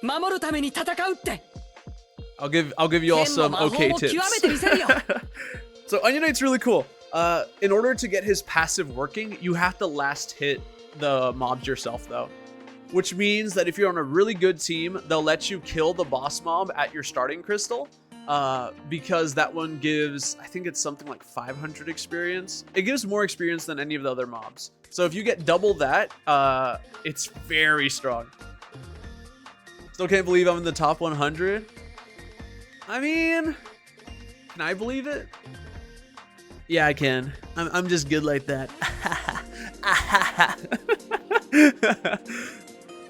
I'll give you all some okay tips. So Onion Knight's really cool. In order to get his passive working, you have to last hit the mobs yourself though. Which means that if you're on a really good team, they'll let you kill the boss mob at your starting crystal. Because that one gives, I think it's something like 500 experience. It gives more experience than any of the other mobs. So if you get double that, it's very strong. Still can't believe I'm in the top 100. I mean, can I believe it? Yeah, I can. I'm just good like that.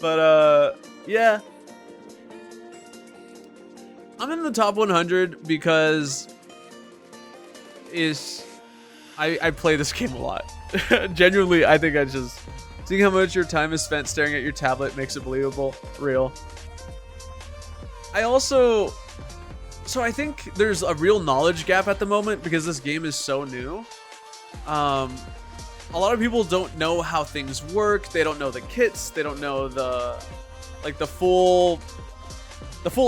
But yeah. I'm in the top 100 because I play this game a lot. Genuinely, I think I just seeing how much your time is spent staring at your tablet makes it believable, real. So I think there's a real knowledge gap at the moment because this game is so new. A lot of people don't know how things work. They don't know the kits. They don't know the full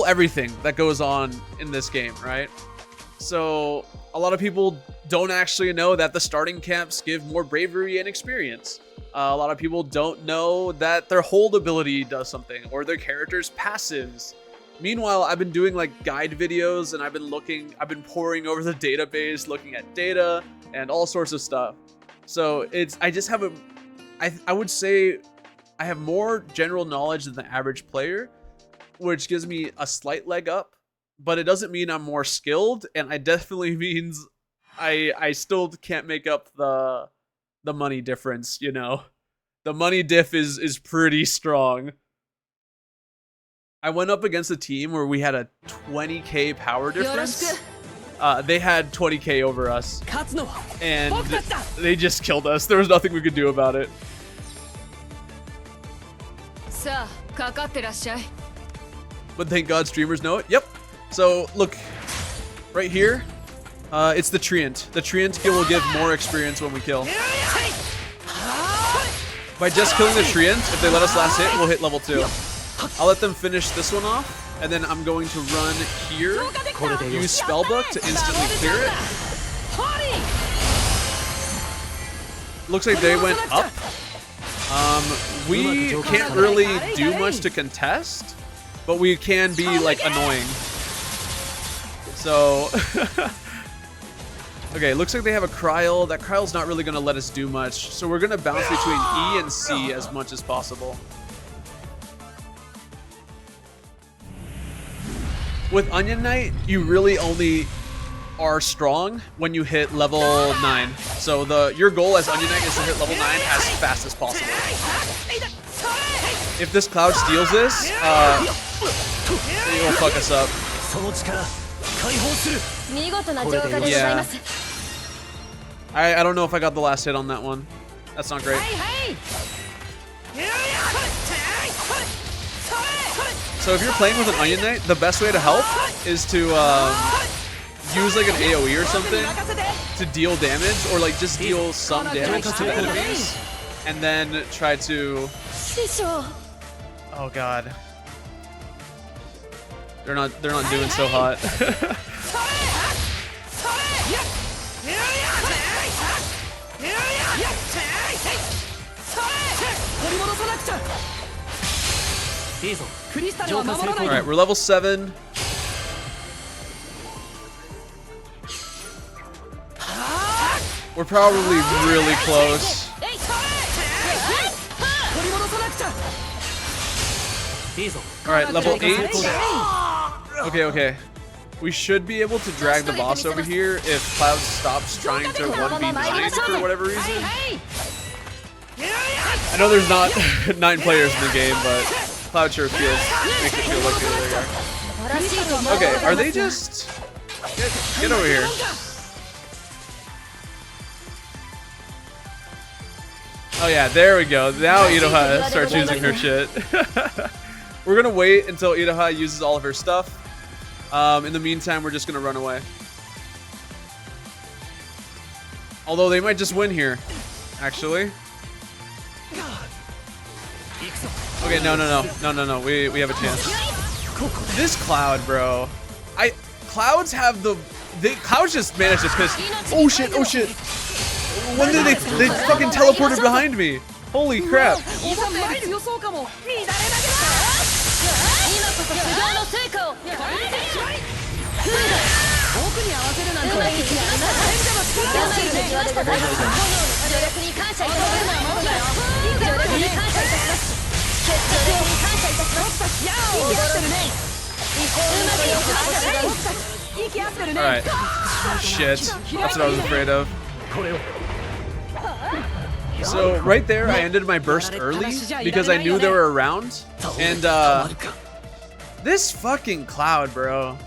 everything that goes on in this game, right? So a lot of people don't actually know that the starting camps give more bravery and experience. A lot of people don't know that their hold ability does something or their character's passives. Meanwhile, I've been doing like guide videos and I've been poring over the database, looking at data and all sorts of stuff. So I would say I have more general knowledge than the average player, which gives me a slight leg up, but it doesn't mean I'm more skilled, and it definitely means I still can't make up the money difference, you know. The money diff is pretty strong. I went up against a team where we had a 20k power difference. They had 20k over us, and they just killed us. There was nothing we could do about it. But thank God streamers know it. Yep. So look, right here, it's the Treant. The Treant skill will give more experience when we kill. By just killing the Treant, if they let us last hit, we'll hit level 2. I'll let them finish this one off, and then I'm going to run here, use Spellbook to instantly clear it. Looks like they went up. We can't really do much to contest, but we can be like annoying. So, okay, looks like they have a Kryl. That Kryl's not really gonna let us do much, so we're gonna bounce between E and C as much as possible. With Onion Knight, you really only are strong when you hit level 9. So your goal as Onion Knight is to hit level 9 as fast as possible. If this Cloud steals this, it will fuck us up. Yeah. I don't know if I got the last hit on that one. That's not great. So if you're playing with an Onion Knight, the best way to help is to use like an AoE or something to deal damage, or like just deal some damage to the enemies, and then try to... Oh god. They're not doing so hot. Alright, we're level 7. We're probably really close. Alright, level 8. Okay. We should be able to drag the boss over here if Cloud stops trying to 1v9 for whatever reason. I know there's not 9 players in the game, but Cloud sure makes it feel like they are. Okay, are they just... Get over here. Oh yeah, there we go. Now Iroha starts using her shit. We're gonna wait until Iroha uses all of her stuff. In the meantime, we're just gonna run away. Although they might just win here, actually. Okay, no. We have a chance. This Cloud, bro. Clouds have Clouds just managed to piss. Oh shit, oh shit. When did they fucking teleported behind me? Holy crap. Alright. Shit. That's what I was afraid of. So right there, I ended my burst early because I knew they were around. And this fucking Cloud, bro.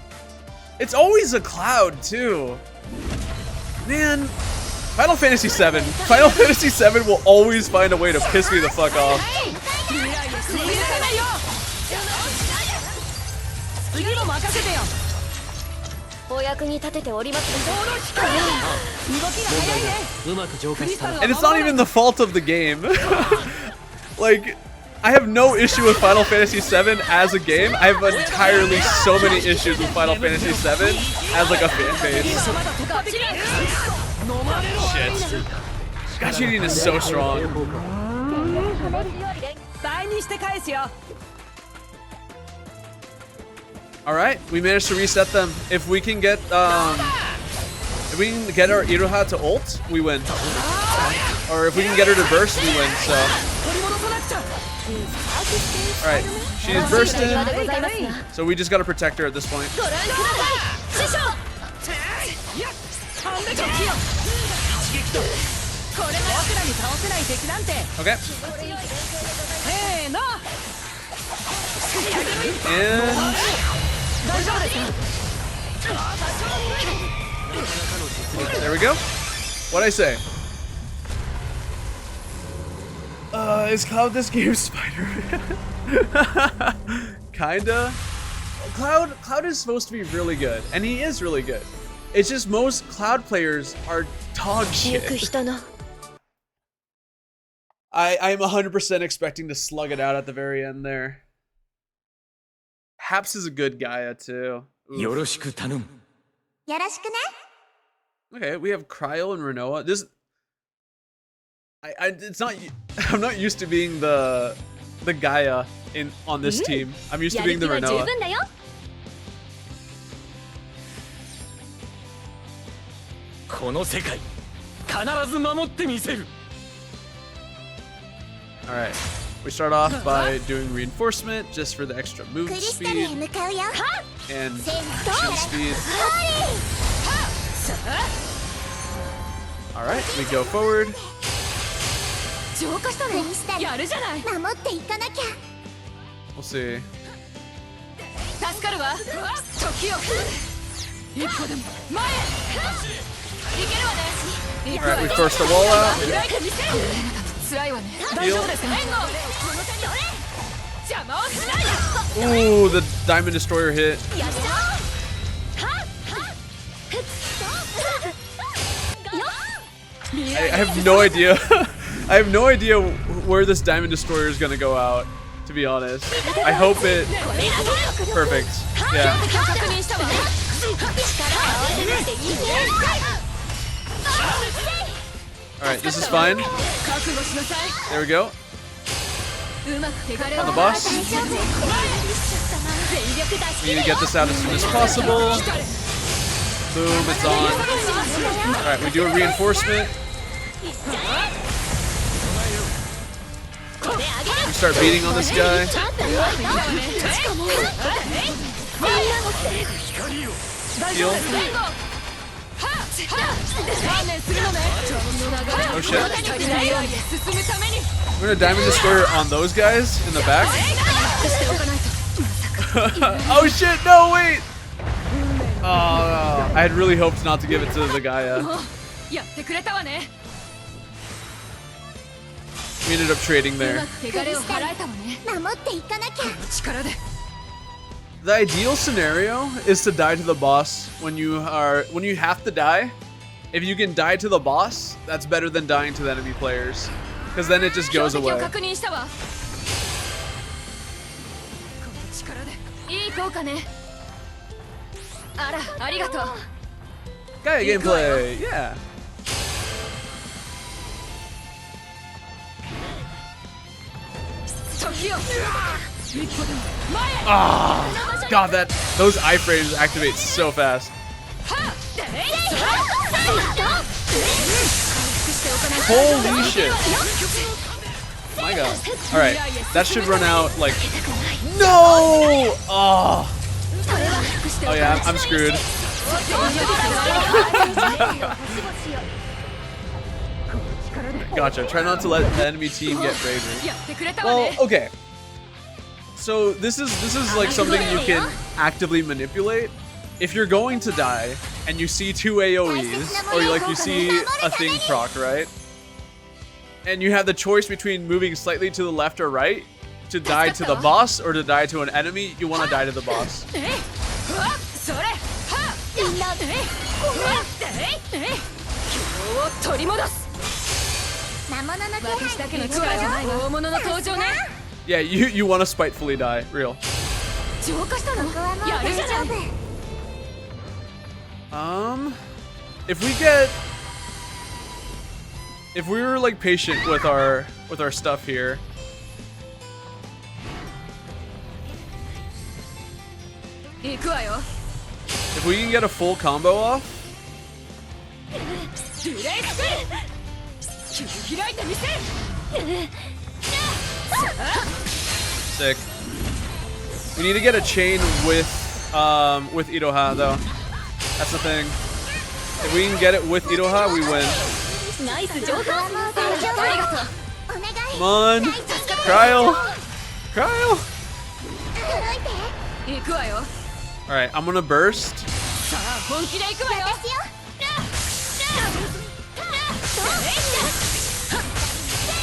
It's always a Cloud too. Man, Final Fantasy VII. Final Fantasy VII will always find a way to piss me the fuck off. And it's not even the fault of the game. Like, I have no issue with Final Fantasy VII as a game. I have entirely so many issues with Final Fantasy VII as like a fan base. Shit. God, cheating is so strong. Alright, we managed to reset them. If we can get our Iroha to ult, we win. Or if we can get her to burst, we win, so. Alright, she's bursting. So we just gotta protect her at this point. Okay. And there we go. What'd I say? Is Cloud this game's Spider-Man? Kinda. Cloud is supposed to be really good, and he is really good. It's just most Cloud players are dog shit. I'm 100% expecting to slug it out at the very end there. Haps is a good Gaia too. Okay, we have Cryo and Rinoa. It's not. I'm not used to being the Gaia on this team. I'm used to being the Rinoa. Alright, we start off by doing reinforcement just for the extra move speed and shield speed. Alright, we go forward. We'll see. Alright, we force the wall out. Heal. Ooh, the Diamond Destroyer hit. I have no idea. I have no idea where this Diamond Destroyer is gonna go out, to be honest. I hope it... Perfect. Yeah. Alright, this is fine. There we go. On the boss. We need to get this out as soon as possible. Boom, it's on. Alright, we do a reinforcement. We start beating on this guy. Heal. Oh shit. We're gonna Diamond Destroyer on those guys in the back. Oh shit, no, wait! I had really hoped not to give it to the Gaia. We ended up trading there. The ideal scenario is to die to the boss when you have to die. If you can die to the boss, that's better than dying to the enemy players, because then it just goes away. Gaia gameplay, yeah. Ah, God, those iframes activate so fast. Holy shit! My God! All right, that should run out like. No! Oh. Oh yeah, I'm screwed. Gotcha. Try not to let the enemy team get bravery. Well, okay. So this is like something you can actively manipulate. If you're going to die and you see 2 AoEs, or you see a thing proc, right? And you have the choice between moving slightly to the left or right to die to the boss or to die to an enemy, you want to die to the boss. Yeah, you want to spitefully die, real. If we were like patient with our stuff here. If we can get a full combo off. Sick. We need to get a chain with Iroha though. That's the thing. If we can get it with Iroha, we win. Come on. Cryo. Alright, I'm gonna burst.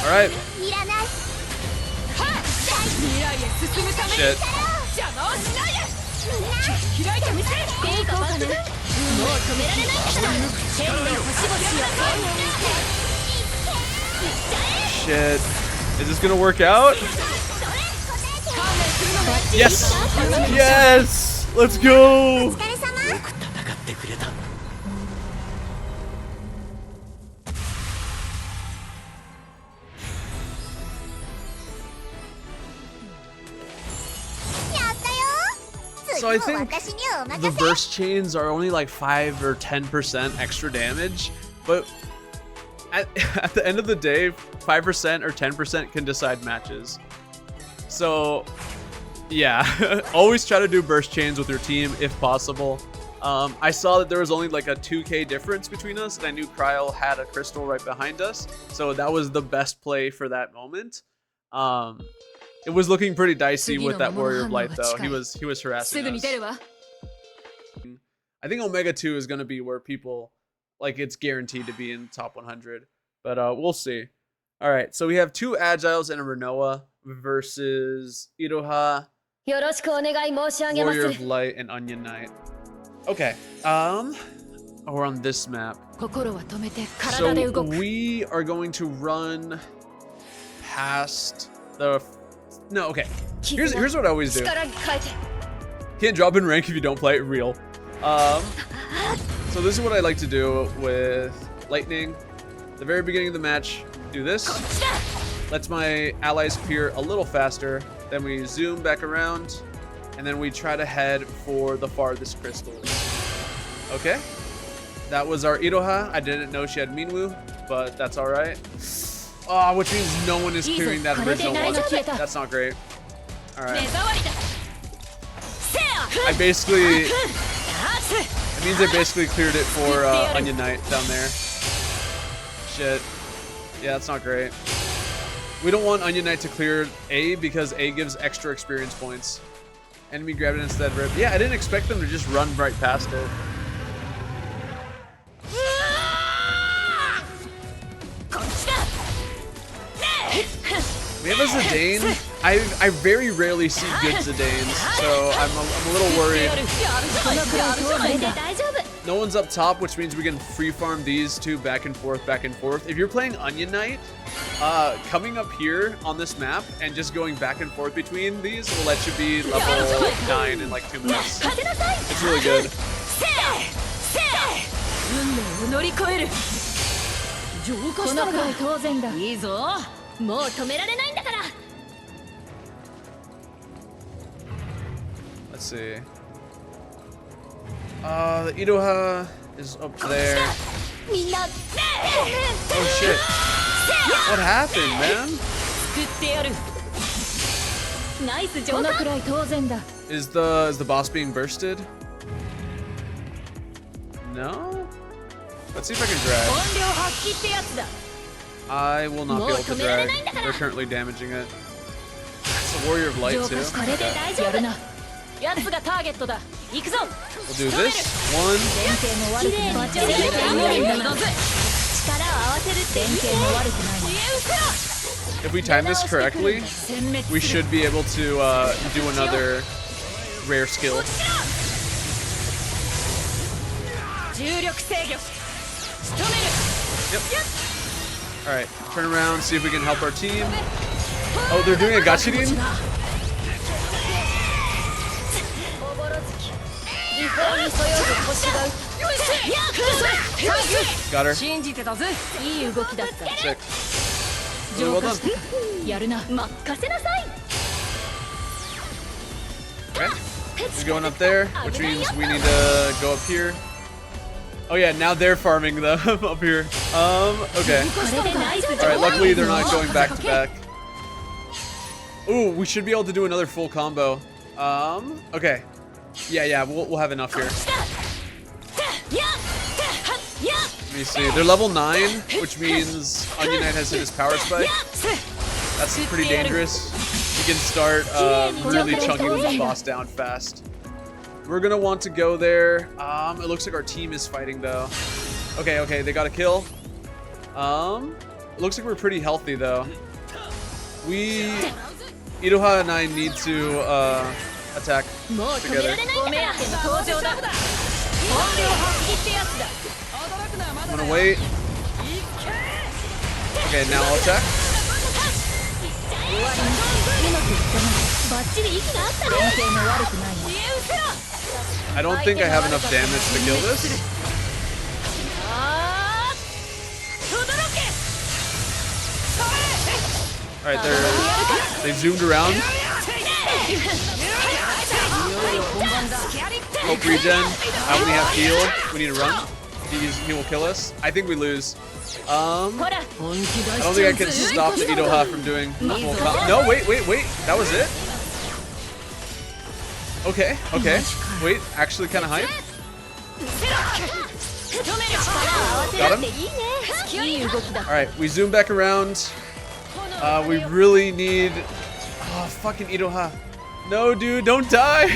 Alright. Shit. Shit. Is this gonna work out? Yes! Yes! Let's go! So I think the burst chains are only like 5 or 10% extra damage, but at the end of the day, 5% or 10% can decide matches. So yeah, always try to do burst chains with your team if possible. I saw that there was only like a 2k difference between us, and I knew Cryo had a crystal right behind us, so that was the best play for that moment. It was looking pretty dicey with that Warrior of Light though. He was harassing us. I think Omega 2 is gonna be where people like it's guaranteed to be in top 100, but we'll see. All right, so we have 2 Agiles and a Rinoa versus Iroha, Warrior of Light, and Onion Knight. Okay, we're on this map. So we are going to run past the. No, okay. Here's what I always do. Can't drop in rank if you don't play it real. So this is what I like to do with Lightning. At the very beginning of the match, do this. Lets my allies appear a little faster. Then we zoom back around, and then we try to head for the farthest crystal. Okay. That was our Iroha. I didn't know she had Minwoo, but that's all right. Oh, which means no one is clearing that original one. That's not great. All right. I basically. It means I basically cleared it for Onion Knight down there. Shit. Yeah, that's not great. We don't want Onion Knight to clear A because A gives extra experience points. Enemy grabbed it instead. Rip. Yeah, I didn't expect them to just run right past it. We have a Zidane. I very rarely see good Zidanes, so I'm a little worried. No one's up top, which means we can free farm these two back and forth, back and forth. If you're playing Onion Knight, coming up here on this map and just going back and forth between these will let you be level 9 in like 2 minutes. It's really good. Let's see. The Iroha is up there. Oh shit. What happened, man? Is the boss being bursted? No? Let's see if I can drag. I will not be able to drag. They're currently damaging it. It's a Warrior of Light too. Okay. We'll do this. One. If we time this correctly, we should be able to do another rare skill. Yep. Alright, turn around, see if we can help our team. Oh, they're doing a gacha. Got her. Sick. Really well done. Okay. He's going up there, which means we need to go up here. Oh yeah, now they're farming them up here. Okay. Alright, luckily they're not going back to back. Ooh, we should be able to do another full combo. Okay. Yeah, we'll have enough here. Let me see. They're level 9, which means Onion Knight has hit his power spike. That's pretty dangerous. You can start really chunking this boss down fast. We're gonna want to go there. It looks like our team is fighting though. Okay, they got a kill. It looks like we're pretty healthy though. Iroha and I need to attack together. I'm gonna wait. Okay, now I'll attack. I don't think I have enough damage to kill this. Alright, they zoomed around. Hope regen. I only have heal. We need to run. He will kill us. I think we lose. I don't think I can stop the Iroha from doing full combo. No, wait. That was it? Okay. Wait, actually kind of hype. Got him. Alright, we zoom back around. We really need... Oh, fucking Iroha. No, dude, don't die.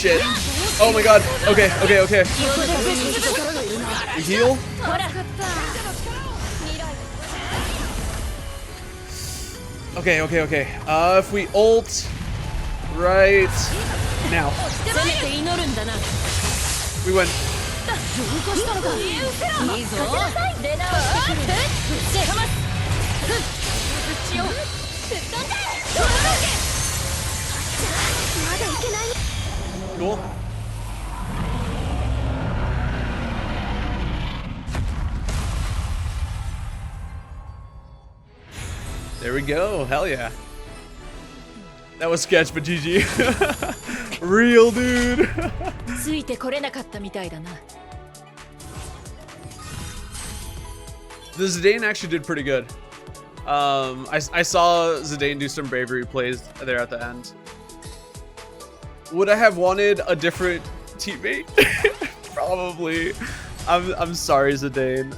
Shit. Oh my god. Okay. We heal. Okay. If we ult right now. We went. Cool. There we go. Hell yeah. That was sketch, but GG. Real dude. The Zidane actually did pretty good. I saw Zidane do some bravery plays there at the end. Would I have wanted a different teammate? Probably. I'm sorry, Zidane.